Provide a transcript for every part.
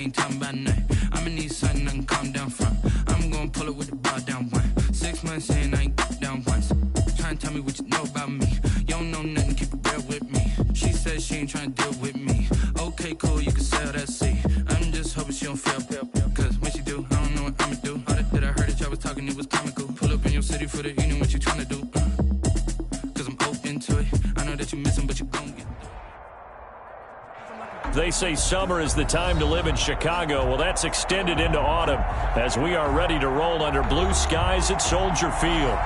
Ain't talking about nothing. I'ma need something I can calm down from. I'm gonna pull it with the bar down one. 6 months in, I ain't down once. Trying to tell me what you know about me. You don't know nothing, keep it real with me. She said she ain't trying to deal with me. Okay, cool, you can sell that seat. I'm just hoping she don't fail. Cause when she do, I don't know what I'ma do. All that I heard that y'all was talking, it was comical. Pull up in your city for the evening, what you trying to do? Cause I'm open to it. I know that you missing, but you gon' get. They say summer is the time to live in Chicago. Well, that's extended into autumn as we are ready to roll under blue skies at Soldier Field.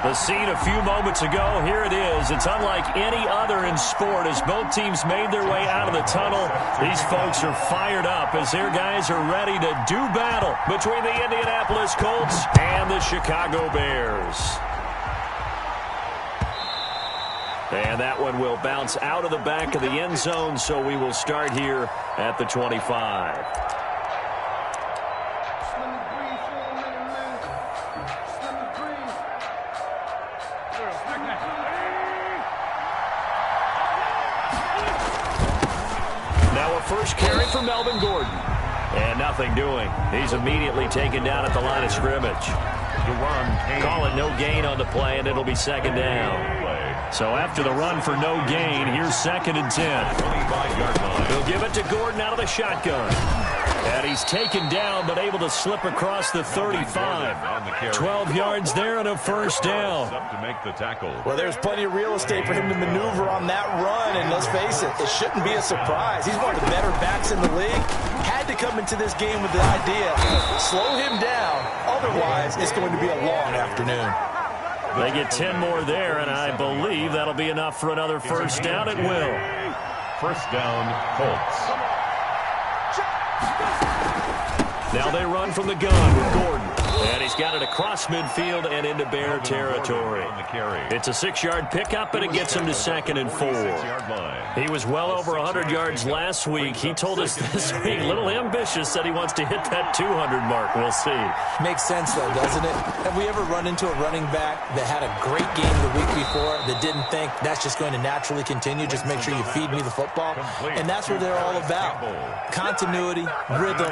The scene a few moments ago, here it is. It's unlike any other in sport as both teams made their way out of the tunnel. These folks are fired up as their guys are ready to do battle between the Indianapolis Colts and the Chicago Bears. And that one will bounce out of the back of the end zone, so we will start here at the 25. Now a first carry for Melvin Gordon. And nothing doing. He's immediately taken down at the line of scrimmage. Call it no gain on the play, and it'll be second down. So after the run for no gain, here's 2nd and 10. He'll give it to Gordon out of the shotgun. And he's taken down, but able to slip across the 35. 12 yards there and a first down. Well, there's plenty of real estate for him to maneuver on that run. And let's face it, it shouldn't be a surprise. He's one of the better backs in the league. Had to come into this game with the idea, slow him down. Otherwise, it's going to be a long afternoon. They get 10 more there, and I believe that'll be enough for another first down. It will. First down, Colts. Now they run from the gun with Gordon. And he's got it across midfield and into Bear territory. It's a 6-yard pickup, and it gets him to 2nd and 4. He was well over 100 yards last week. He told us this week, a little ambitious, said he wants to hit that 200 mark. We'll see. Makes sense, though, doesn't it? Have we ever run into a running back that had a great game the week before that didn't think that's just going to naturally continue? Just make sure you feed me the football. And that's what they're all about. Continuity, rhythm,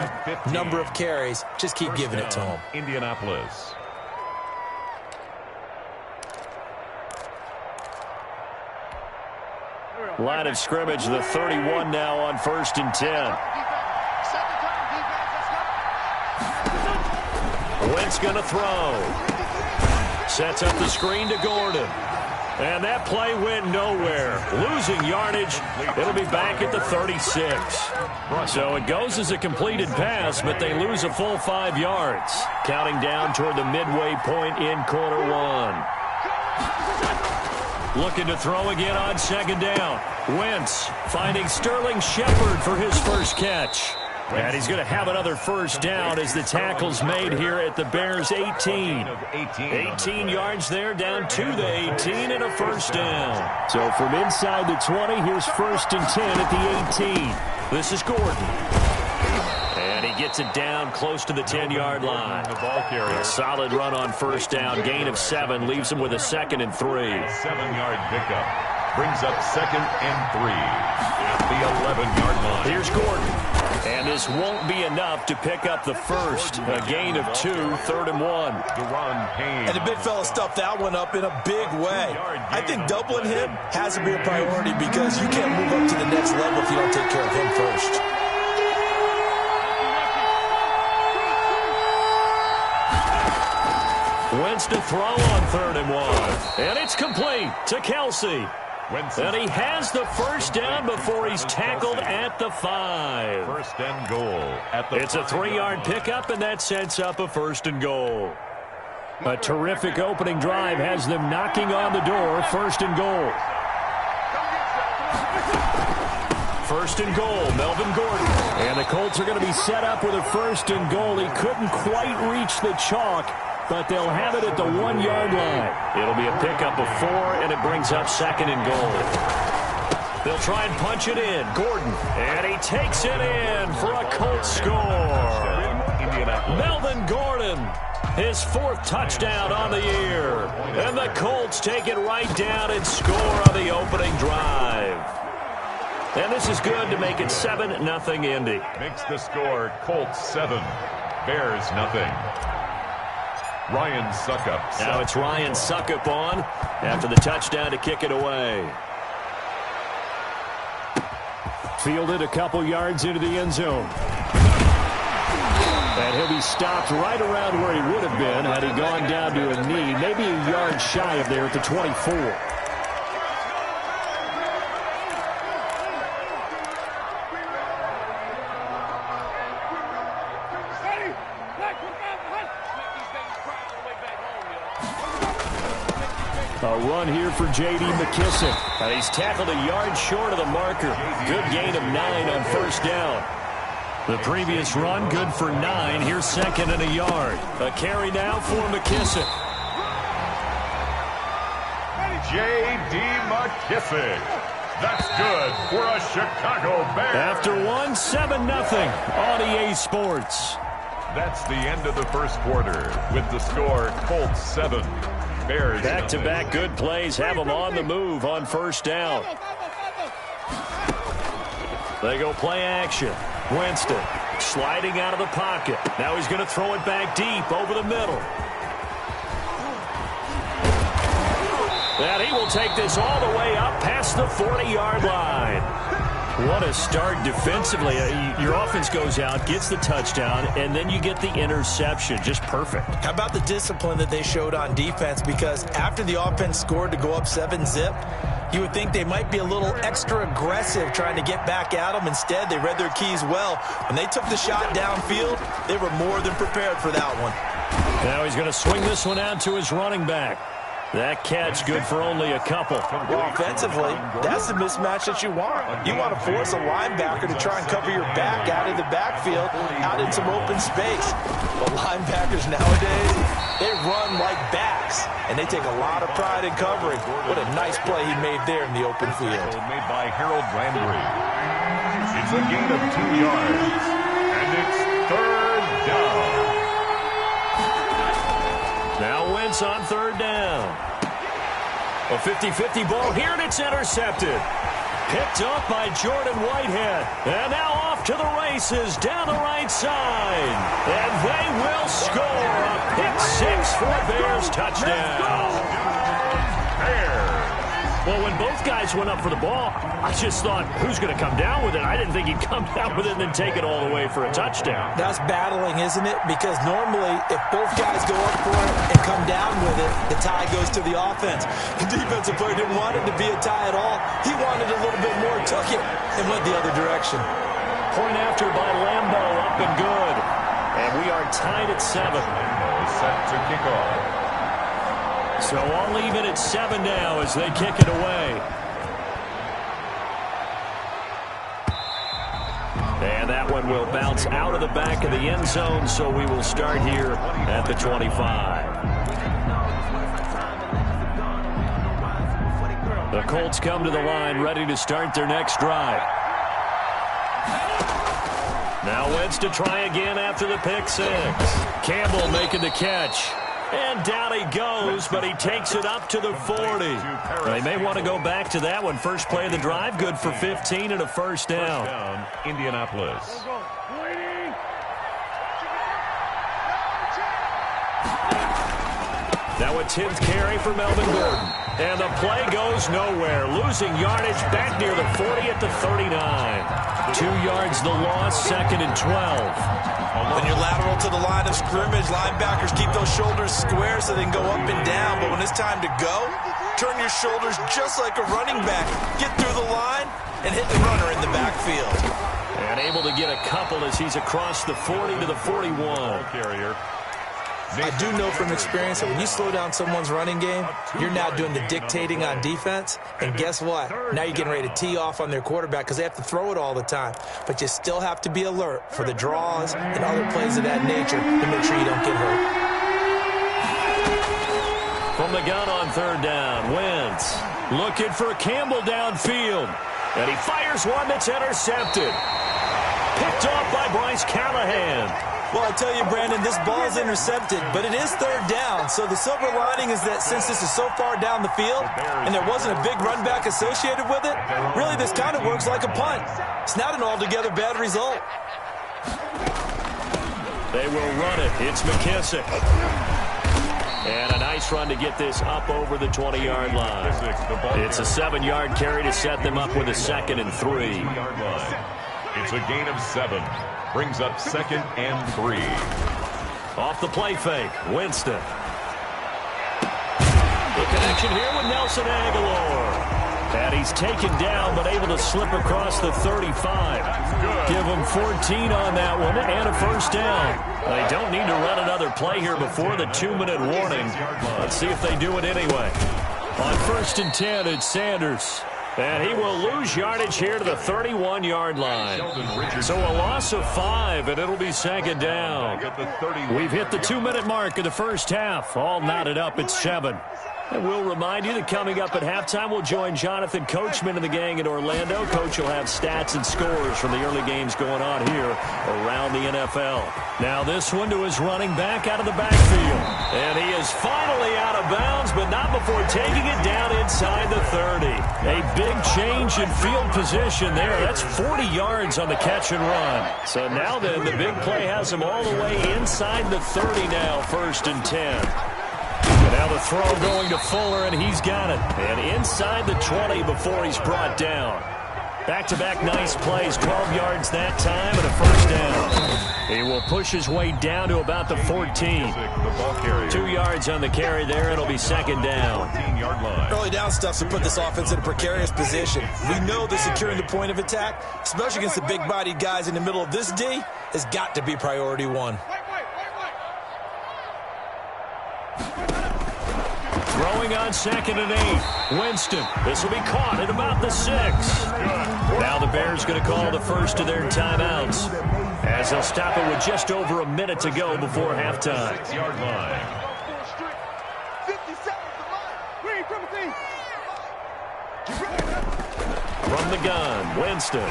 number of carries. Just keep giving it to them. Indianapolis. Line of scrimmage, the 31 now on 1st and 10. Wentz going to throw. Sets up the screen to Gordon. And that play went nowhere. Losing yardage. It'll be back at the 36. So it goes as a completed pass, but they lose a full 5 yards. Counting down toward the midway point in quarter one. Looking to throw again on 2nd down. Wentz finding Sterling Shepard for his first catch. And he's going to have another first down as the tackle's made here at the Bears' 18. 18 yards there, down to the 18, and a first down. So from inside the 20, here's 1st and 10 at the 18. This is Gordon. And he gets it down close to the 10-yard line. A solid run on first down. Gain of 7 leaves him with a 2nd and 3. 7-yard pickup. Brings up 2nd and 3 at the 11-yard line. Here's Gordon. And this won't be enough to pick up the first. A gain of 2, 3rd and 1. And the big fella stuffed that one up in a big way. I think doubling him has to be a priority because you can't move up to the next level if you don't take care of him first. Wentz to throw on 3rd and 1. And it's complete to Kelsey. And he has the first down before he's tackled at the 5. First and goal at the It's a 3-yard pickup, and that sets up a 1st and goal. A terrific opening drive has them knocking on the door. 1st and goal. 1st and goal, Melvin Gordon. And the Colts are going to be set up with a 1st and goal. He couldn't quite reach the chalk, but they'll have it at the 1-yard line. It'll be a pickup of 4, and it brings up 2nd and goal. They'll try and punch it in. Gordon, and he takes it in for a Colts score. Melvin Gordon, his 4th touchdown on the year. And the Colts take it right down and score on the opening drive. And this is good to make it 7-0 Indy. Makes the score Colts 7, Bears nothing. Ryan Suckup. Now it's Ryan Suckup on after the touchdown to kick it away. Fielded a couple yards into the end zone. And he'll be stopped right around where he would have been had he gone down to a knee, maybe a yard shy of there at the 24. A run here for J.D. McKissick. He's tackled a yard short of the marker. Good gain of 9 on first down. The previous run, good for 9. Here's 2nd and a yard. A carry now for McKissick. J.D. McKissick. That's good for a Chicago Bear. After one, 7-0 on EA Sports. That's the end of the first quarter with the score Colts 7. Bears back-to-back good plays have them on the move on first down. They go play action. Winston sliding out of the pocket. Now he's going to throw it back deep over the middle. And he will take this all the way up past the 40-yard line. What a start defensively. Your offense goes out, gets the touchdown, and then you get the interception. Just perfect. How about the discipline that they showed on defense? Because after the offense scored to go up 7-zip, you would think they might be a little extra aggressive trying to get back at them. Instead, they read their keys well. When they took the shot downfield, they were more than prepared for that one. Now he's going to swing this one out to his running back. That catch good for only a couple. Well, offensively, that's the mismatch that you want. You want to force a linebacker to try and cover your back out of the backfield, out in some open space. But linebackers nowadays, they run like backs, and they take a lot of pride in covering. What a nice play he made there in the open field. Made by Harold Landry. It's a gain of 2 yards, and it's 3rd down. Now Wentz on 3rd down. A 50-50 ball here, and it's intercepted. Picked up by Jordan Whitehead. And now off to the races down the right side. And they will score a pick-6 for a Bears touchdown. Bears. Well, when both guys went up for the ball, I just thought, who's going to come down with it? I didn't think he'd come down with it and then take it all the way for a touchdown. That's battling, isn't it? Because normally, if both guys go up for it and come down with it, the tie goes to the offense. The defensive player didn't want it to be a tie at all. He wanted a little bit more, took it, and went the other direction. Point after by Lambeau, up and good. And we are tied at 7. Lambeau set to kick off. So I'll leave it at 7 now as they kick it away. And that one will bounce out of the back of the end zone, so we will start here at the 25. The Colts come to the line ready to start their next drive. Now Wentz to try again after the pick 6. Campbell making the catch. And down he goes, but he takes it up to the 40. They may want to go back to that one. First play of the drive, good for 15 and a first down. Indianapolis. Now a 10th carry for Melvin Gordon. And the play goes nowhere. Losing yardage back near the 40 at the 39. 2 yards the loss, 2nd and 12. When you're lateral to the line of scrimmage, linebackers keep those shoulders square so they can go up and down. But when it's time to go, turn your shoulders just like a running back. Get through the line and hit the runner in the backfield. And able to get a couple as he's across the 40 to the 41. Carrier. I do know from experience that when you slow down someone's running game, you're now doing the dictating on defense. And guess what? Now you're getting ready to tee off on their quarterback because they have to throw it all the time. But you still have to be alert for the draws and other plays of that nature to make sure you don't get hurt. From the gun on 3rd down, Wentz looking for Campbell downfield. And he fires one that's intercepted. picked off by Bryce Callahan. Well, I tell you, Brandon, this ball's intercepted, but it is third down. So the silver lining is that since this is so far down the field and there wasn't a big run back associated with it, really this kind of works like a punt. It's not an altogether bad result. They will run it. It's McKissick. And a nice run to get this up over the 20-yard line. It's a 7-yard carry to set them up with a 2nd and 3. It's a gain of 7. Brings up 2nd and 3. Off the play fake, Winston. The connection here with Nelson Aguilar. And he's taken down, but able to slip across the 35. Give him 14 on that one and a first down. They don't need to run another play here before the 2-minute warning. Let's see if they do it anyway. On 1st and 10, it's Sanders. And he will lose yardage here to the 31-yard line. So a loss of 5, and it'll be 2nd down. We've hit the 2-minute mark of the first half. All knotted up at 7. And we'll remind you that coming up at halftime, we'll join Jonathan Coachman and the gang in Orlando. Coach will have stats and scores from the early games going on here around the NFL. Now this one to his running back out of the backfield. And he is finally out of bounds, but not before taking it down inside the 30. A big change in field position there. That's 40 yards on the catch and run. So now then, the big play has him all the way inside the 30 now, 1st and 10. Now the throw going to Fuller, and he's got it. And inside the 20 before he's brought down. Back-to-back nice plays, 12 yards that time, and a first down. He will push his way down to about the 14. 2 yards on the carry there, and it'll be 2nd down. Early down stuff to put this offense in a precarious position. We know that securing the point of attack, especially against the big-bodied guys in the middle of this D, has got to be priority 1. Throwing on 2nd and 8. Winston. This will be caught at about the 6. Now the Bears going to call the first of their timeouts, as they'll stop it with just over a minute to go before halftime. 6-yard line. From the gun, Winston.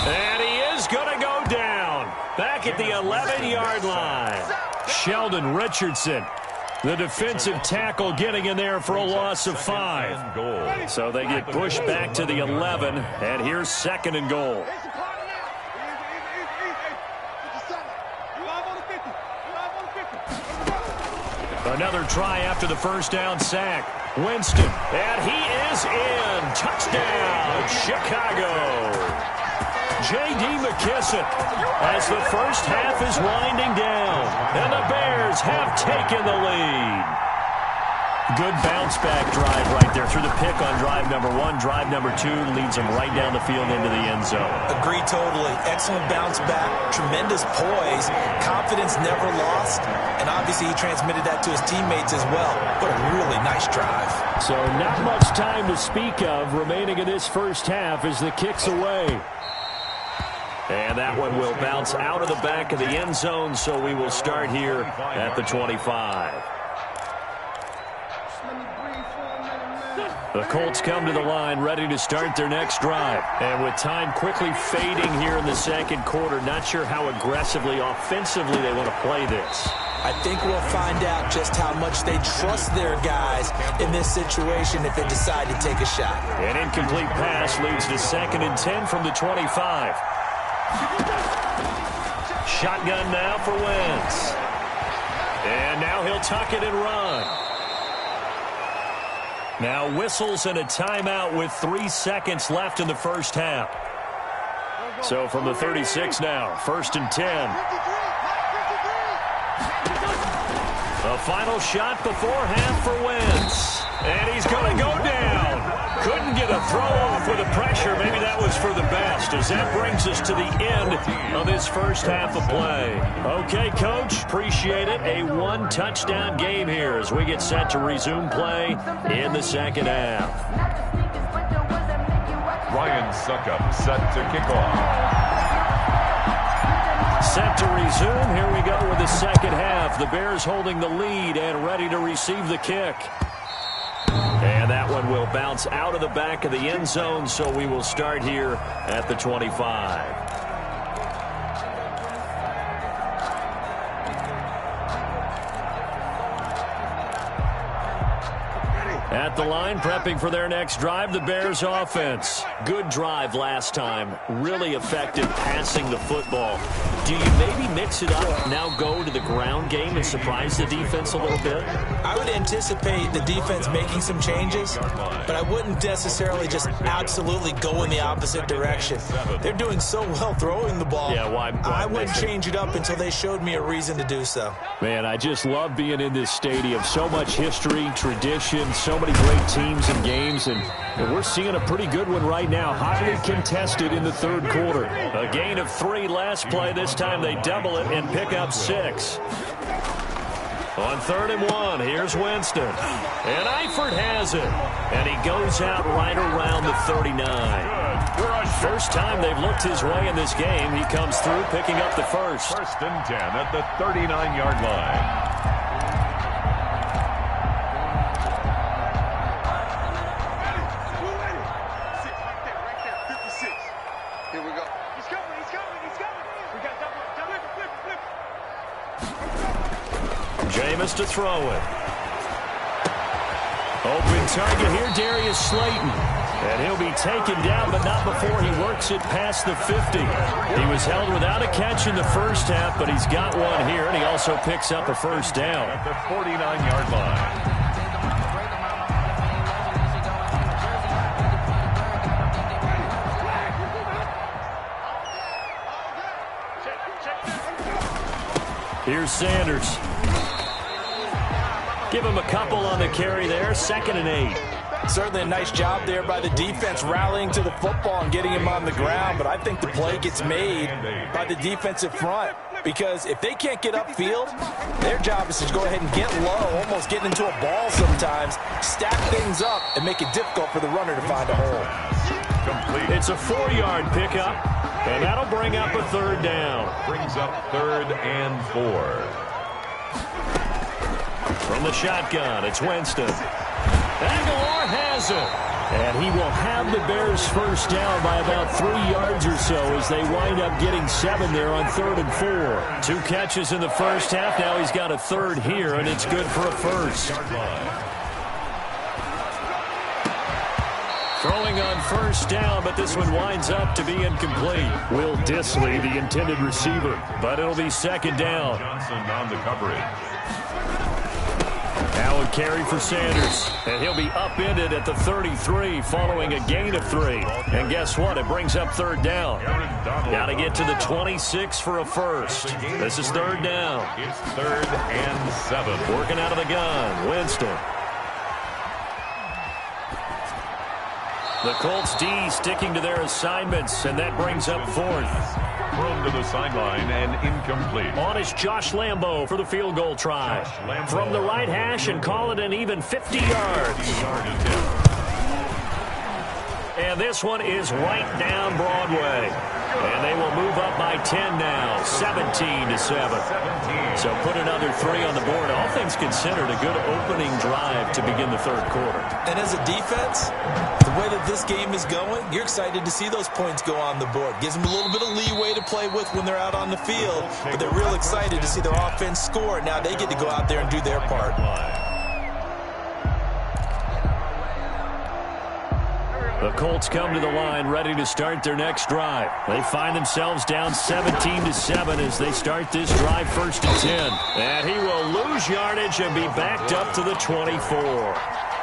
And he is going to go down. Back at the 11-yard line. Sheldon Richardson, the defensive tackle, getting in there for a loss of 5. So they get pushed back to the 11, and here's 2nd and goal. Another try after the first down sack. Winston, and he is in. Touchdown, Chicago. J.D. McKissick, as the first half is winding down, and the Bears have taken the lead. Good bounce-back drive right there through the pick on drive number 1. Drive number 2 leads them right down the field into the end zone. Agree totally. Excellent bounce-back, tremendous poise, confidence never lost, and obviously he transmitted that to his teammates as well. What a really nice drive. So not much time to speak of remaining in this first half as the kick's away. And that one will bounce out of the back of the end zone, so we will start here at the 25. The Colts come to the line ready to start their next drive. And with time quickly fading here in the second quarter, not sure how aggressively, offensively they want to play this. I think we'll find out just how much they trust their guys in this situation if they decide to take a shot. An incomplete pass leads to 2nd and 10 from the 25. Shotgun now for Wentz. And now he'll tuck it and run. Now whistles and a timeout with 3 seconds left in the first half. So from the 36 now, 1st and 10. A final shot before half for Wentz. And he's going to go down. Couldn't get a throw off with the pressure. Maybe that was for the best, as that brings us to the end of this first half of play. Okay, Coach, appreciate it. A 1-touchdown game here as we get set to resume play in the second half. Ryan Suckup set to kick off. Set to resume. Here we go with the second half. The Bears holding the lead and ready to receive the kick. And that one will bounce out of the back of the end zone, so we will start here at the 25. At the line, prepping for their next drive, the Bears offense. Good drive last time. Really effective passing the football. Do you maybe mix it up, now go to the ground game and surprise the defense a little bit? I would anticipate the defense making some changes, but I wouldn't necessarily just absolutely go in the opposite direction. They're doing so well throwing the ball. Yeah, why I wouldn't change it up until they showed me a reason to do so. Man, I just love being in this stadium. So much history, tradition, so many great teams and games, and we're seeing a pretty good one right now. Highly contested in the third quarter. A gain of 3 last play. This time they double it and pick up 6. On 3rd and 1, here's Winston. And Eifert has it. And he goes out right around the 39. First time they've looked his way in this game. He comes through picking up the first. 1st and 10 at the 39-yard line. Jameis to throw it. Open target here, Darius Slayton. And he'll be taken down, but not before he works it past the 50. He was held without a catch in the first half, but he's got one here, and he also picks up a first down. At the 49-yard line. Here's Sanders. Give him a couple on the carry there. 2nd and 8. Certainly a nice job there by the defense rallying to the football and getting him on the ground, but I think the play gets made by the defensive front because if they can't get upfield, their job is to go ahead and get low, almost get into a ball sometimes, stack things up, and make it difficult for the runner to find a hole. Complete. It's a 4-yard pickup, and that'll bring up a 3rd down. Brings up 3rd and 4. From the shotgun, it's Winston. Aguilar has it. And he will have the Bears first down by about 3 yards or so as they wind up getting 7 there on 3rd and 4. 2 catches in the first half. Now he's got a 3rd here, and it's good for a first. Throwing on first down, but this one winds up to be incomplete. Will Disley, the intended receiver, but it'll be 2nd down. Johnson on the coverage. Now a carry for Sanders, and he'll be upended at the 33 following a gain of 3. And guess what? It brings up 3rd down. Got to get to the 26 for a first. This is 3rd down. It's 3rd and 7. Working out of the gun, Winston. The Colts D sticking to their assignments, and that brings up 4th. Thrown to the sideline and incomplete. On is Josh Lambo for the field goal try. From the right hash and call it an even 50 yards. And this one is right down Broadway. And they will move up by 10 now, 17-7. So put another 3 on the board. All things considered, a good opening drive to begin the 3rd quarter. And as a defense, the way that this game is going, you're excited to see those points go on the board. Gives them a little bit of leeway to play with when they're out on the field, but they're real excited to see their offense score. Now they get to go out there and do their part. The Colts come to the line ready to start their next drive. They find themselves down 17-7 as they start this drive 1st and 10. And he will lose yardage and be backed up to the 24.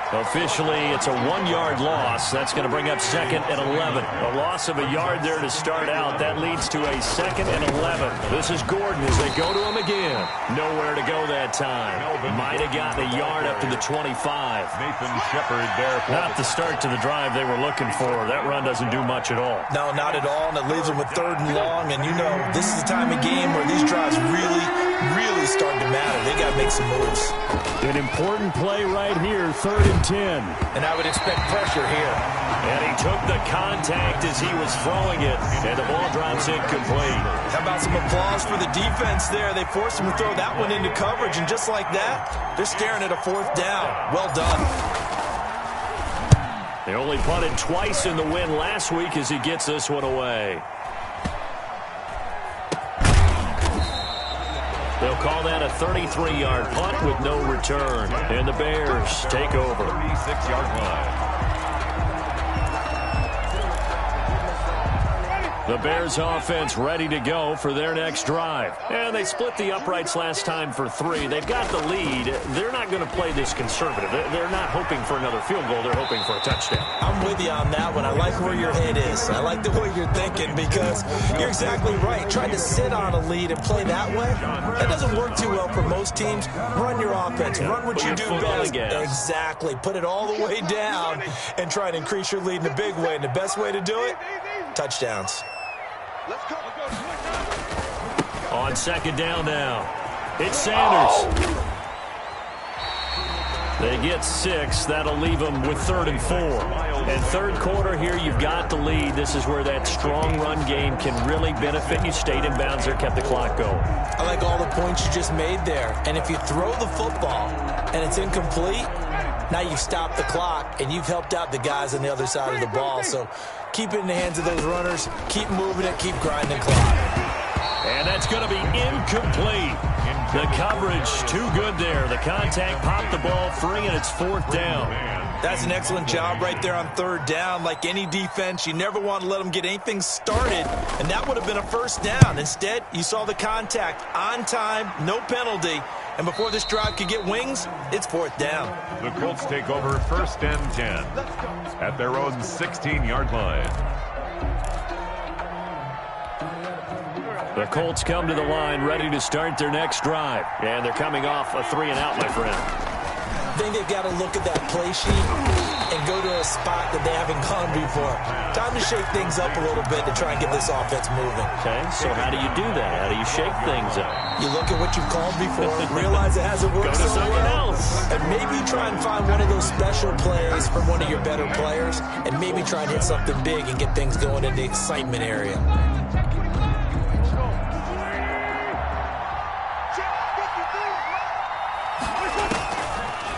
Officially, it's a 1-yard loss. That's going to bring up 2nd and 11. A loss of a yard there to start out. That leads to a 2nd and 11. This is Gordon as they go to him again. Nowhere to go that time. Might have gotten a yard up to the 25. Nathan Shepard there. Not the start to the drive they were looking for. That run doesn't do much at all. No, not at all, and it leaves them with 3rd and long. And you know, this is the time of game where these drives really start to matter. They got to make some moves. An important play right here, 3rd and 10. And I would expect pressure here. And he took the contact as he was throwing it, and the ball drops incomplete. How about some applause for the defense there? They forced him to throw that one into coverage, and just like that, they're staring at a 4th down. Well done. They only punted twice in the win last week as he gets this one away. They'll call that a 33-yard punt with no return. And the Bears take over. 36-yard line. The Bears offense ready to go for their next drive. And they split the uprights last time for 3. They've got the lead. They're not going to play this conservative. They're not hoping for another field goal. They're hoping for a touchdown. I'm with you on that one. I like where your head is. I like the way you're thinking because you're exactly right. Trying to sit on a lead and play that way, that doesn't work too well for most teams. Run your offense. Run what you do best. Exactly. Put it all the way down and try to increase your lead in a big way. And the best way to do it, touchdowns. On second down now, it's Sanders. They get 6. That'll leave them with 3rd and 4. And third quarter here, you've got the lead. This is where that strong run game can really benefit you. Stayed in bounds there, kept the clock going. I like all the points you just made there. And if you throw the football and it's incomplete, now you've stopped the clock and you've helped out the guys on the other side of the ball. So keep it in the hands of those runners. Keep moving it. Keep grinding clock. And that's going to be incomplete. The coverage too good there. The contact popped the ball free, and it's 4th down. That's an excellent job right there on 3rd down. Like any defense, you never want to let them get anything started, and that would have been a 1st down. Instead, you saw the contact on time, no penalty, and before this drive could get wings, it's 4th down. The Colts take over 1st and 10 at their own 16-yard line. The Colts come to the line ready to start their next drive. And they're coming off a 3-and-out, my friend. I think they've got to look at that play sheet and go to a spot that they haven't gone before. Time to shake things up a little bit to try and get this offense moving. Okay, so how do you do that? How do you shake things up? You look at what you've called before, realize it hasn't worked so well, and maybe try and find one of those special plays from one of your better players, and maybe try and hit something big and get things going in the excitement area.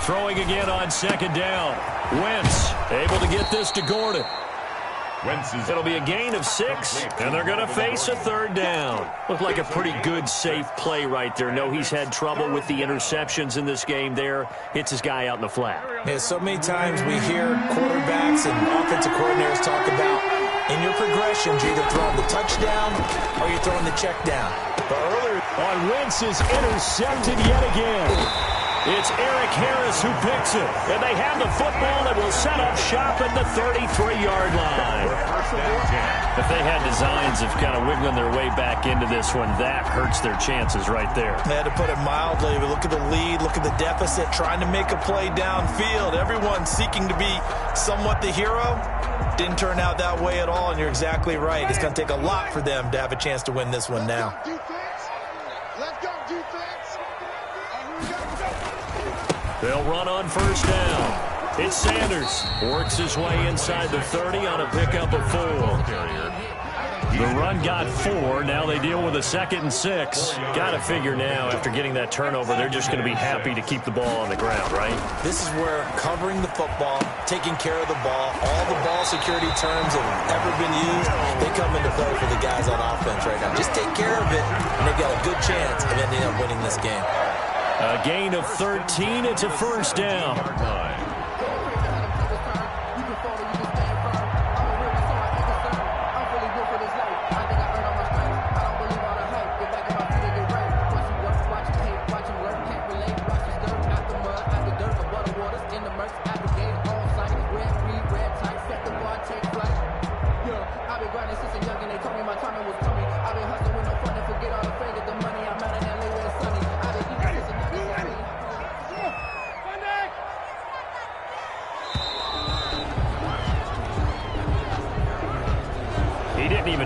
Throwing again on second down. Wentz able to get this to Gordon. It'll be a gain of 6, and they're going to face a 3rd down. Looked like a pretty good, safe play right there. No, he's had trouble with the interceptions in this game there. Hits his guy out in the flat. Yeah, so many times we hear quarterbacks and offensive coordinators talk about in your progressions, you're either throwing the touchdown or you're throwing the check down. But earlier on Wentz is intercepted yet again. It's Eric Harris who picks it. And they have the football that will set up shop at the 33-yard line. If they had designs of kind of wiggling their way back into this one, that hurts their chances right there. They had to put it mildly, but look at the lead, look at the deficit, trying to make a play downfield. Everyone seeking to be somewhat the hero. Didn't turn out that way at all, and you're exactly right. It's going to take a lot for them to have a chance to win this one now. They'll run on 1st down. It's Sanders. Works his way inside the 30 on a pickup of 4. The run got 4. Now they deal with a 2nd and 6. Got to figure now, after getting that turnover, they're just going to be happy to keep the ball on the ground, right? This is where covering the football, taking care of the ball, all the ball security terms that have ever been used, they come into play for the guys on offense right now. Just take care of it, and they've got a good chance of ending up winning this game. A gain of 13. It's a 1st down.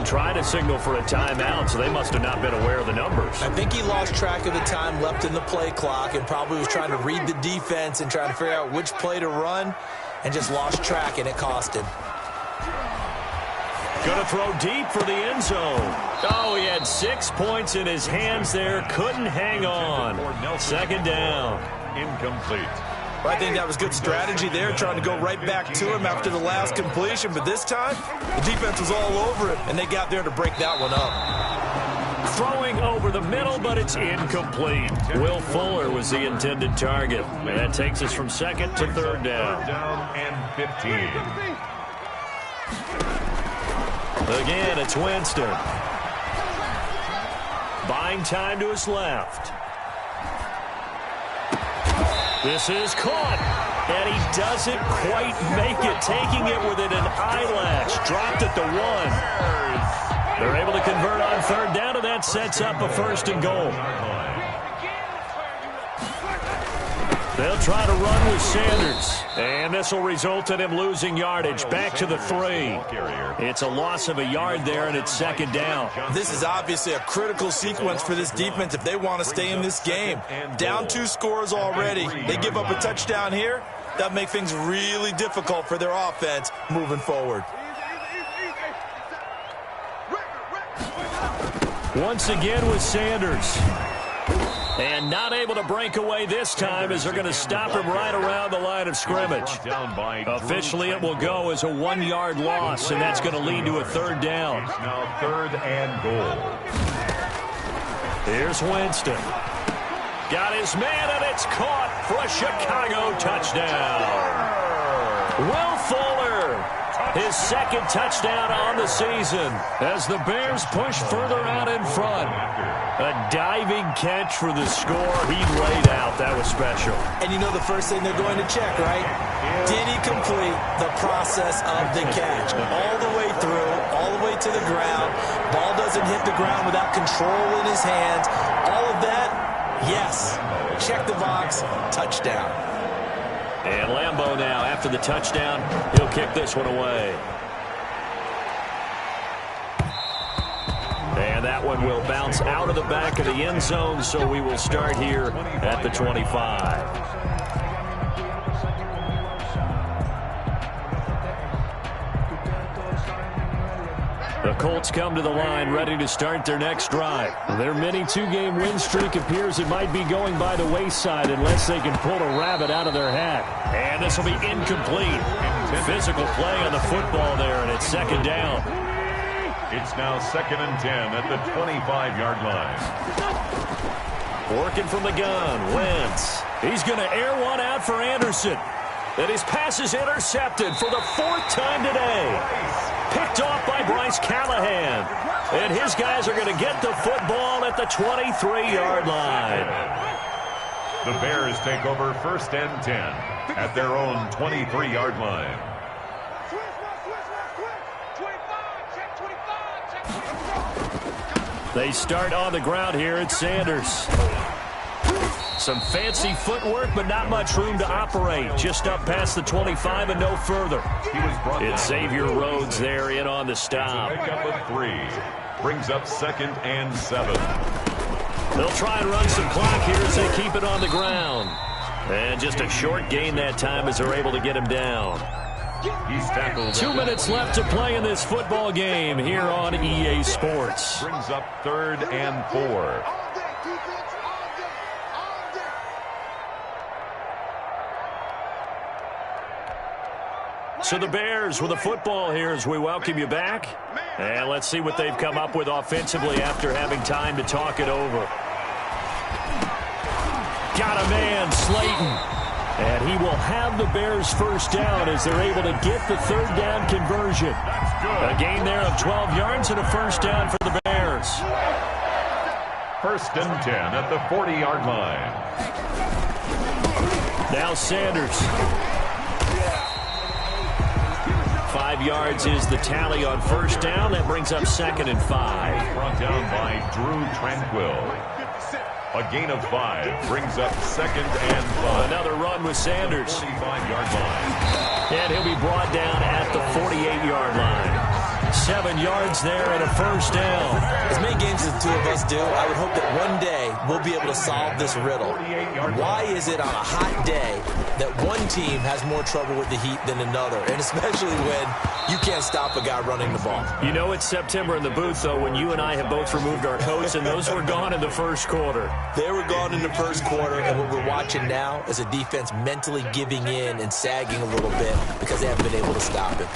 Try to signal for a timeout, so they must have not been aware of the numbers. I think he lost track of the time left in the play clock and probably was trying to read the defense and trying to figure out which play to run and just lost track, and it cost him. Going to throw deep for the end zone. Oh, he had 6 points in his hands there. Couldn't hang on. 2nd down. Incomplete. I think that was good strategy there, trying to go right back to him after the last completion. But this time, the defense was all over it, and they got there to break that one up. Throwing over the middle, but it's incomplete. Will Fuller was the intended target. And that takes us from second to third down. Third down and 15. Again, it's Winston. Buying time to his left. This is caught, and he doesn't quite make it, taking it within an eyelash. Dropped at the 1. They're able to convert on third down, and that sets up a first and goal. They'll try to run with Sanders, and this will result in him losing yardage. Back to the 3. It's a loss of a yard there, and it's second down. This is obviously a critical sequence for this defense if they want to stay in this game. Down 2 scores already. They give up a touchdown here. That makes things really difficult for their offense moving forward. Once again with Sanders. And not able to break away this time as they're going to stop him right around the line of scrimmage. Officially, it will go as a 1-yard loss, and that's going to lead to a third down. It's now third and goal. Here's Winston. Got his man, and it's caught for a Chicago touchdown. Will Fuller, his second touchdown on the season as the Bears push further out in front. A diving catch for the score. He laid out. That was special. And you know the first thing they're going to check, right? Did he complete the process of the catch? All the way through, all the way to the ground. Ball doesn't hit the ground without control in his hands. All of that, yes. Check the box, touchdown. And Lambeau now, after the touchdown, he'll kick this one away. And that one will bounce out of the back of the end zone, so we will start here at the 25. The Colts come to the line, ready to start their next drive. Their mini 2-game win streak appears it might be going by the wayside unless they can pull a rabbit out of their hat. And this will be incomplete. Physical play on the football there, and it's second down. It's now second and 10 at the 25-yard line. Working from the gun, Wentz. He's going to air one out for Anderson. And his pass is intercepted for the 4th time today. Picked off by Bryce Callahan. And his guys are going to get the football at the 23-yard line. The Bears take over first and 10 at their own 23-yard line. They start on the ground here at Sanders. Some fancy footwork, but not much room to operate. Just up past the 25 and no further. It's Xavier Rhodes there in on the stop. Pick up a 3. Brings up second and 7. They'll try and run some clock here as they keep it on the ground. And just a short gain that time as they're able to get him down. He's tackled. 2 minutes left to play in this football game here on EA Sports. Brings up third and 4. So the Bears with a football here as we welcome you back. And let's see what they've come up with offensively after having time to talk it over. Got a man, Slayton. And he will have the Bears first down as they're able to get the third down conversion. A gain there of 12 yards and a first down for the Bears. First and 10 at the 40-yard line. Now Sanders. 5 yards is the tally on first down. That brings up second and 5. Brought down by Drew Tranquill. A gain of 5 brings up second and 5. Another run with Sanders. 45-yard line. And he'll be brought down at the 48-yard line. 47 yards there and a first down. As many games as the two of us do, I would hope that one day we'll be able to solve this riddle. Why is it on a hot day that one team has more trouble with the heat than another, and especially when you can't stop a guy running the ball? You know it's September in the booth, though, when you and I have both removed our coats, and those were gone in the first quarter. They were gone in the first quarter, and what we're watching now is a defense mentally giving in and sagging a little bit because they haven't been able to stop it.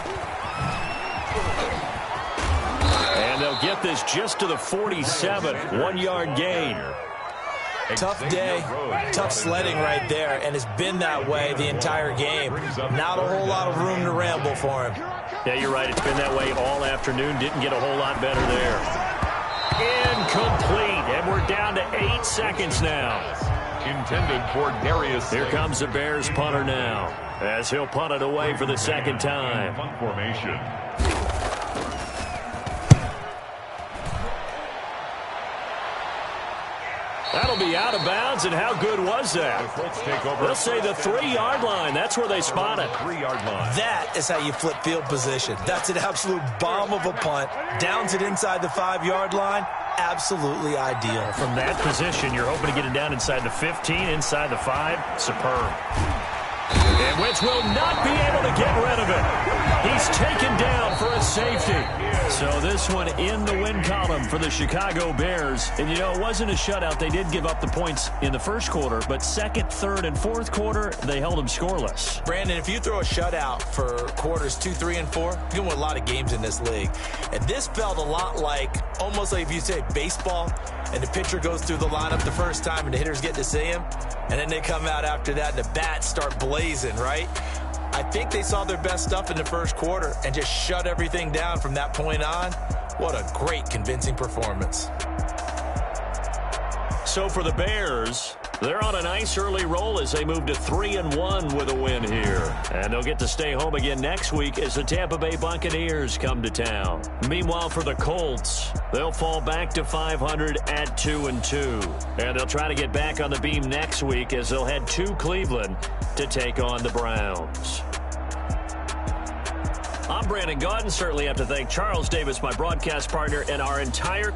And they'll get this just to the 47, 1-yard gain. Tough day, tough sledding right there, and it's been that way the entire game. Not a whole lot of room to ramble for him. Yeah, you're right. It's been that way all afternoon. Didn't get a whole lot better there. Incomplete, and we're down to 8 seconds now. Intended for Darius. Here comes the Bears punter now, as he'll punt it away for the second time. Punt formation. That'll be out of bounds, and how good was that? The Colts take over. They'll say the 3-yard line. That's where they spot it. 3-yard line. That is how you flip field position. That's an absolute bomb of a punt. Downs it inside the 5-yard line. Absolutely ideal. From that position, you're hoping to get it down inside the 15, inside the 5. Superb. And Wentz will not be able to get rid of it. He's taken down for a safety. So this one in the win column for the Chicago Bears. And, you know, it wasn't a shutout. They did give up the points in the first quarter, but second, third, and fourth quarter, they held them scoreless. Brandon, if you throw a shutout for quarters 2, 3, and 4, you're going to win a lot of games in this league. And this felt a lot like, almost like if you say baseball, and the pitcher goes through the lineup the first time and the hitters get to see him, and then they come out after that and the bats start blazing, right? I think they saw their best stuff in the first quarter and just shut everything down from that point on. What a great, convincing performance. So for the Bears, they're on a nice early roll as they move to 3-1 with a win here. And they'll get to stay home again next week as the Tampa Bay Buccaneers come to town. Meanwhile, for the Colts, they'll fall back to 500 at 2-2. And they'll try to get back on the beam next week as they'll head to Cleveland to take on the Browns. I'm Brandon Gaudin. Certainly have to thank Charles Davis, my broadcast partner, and our entire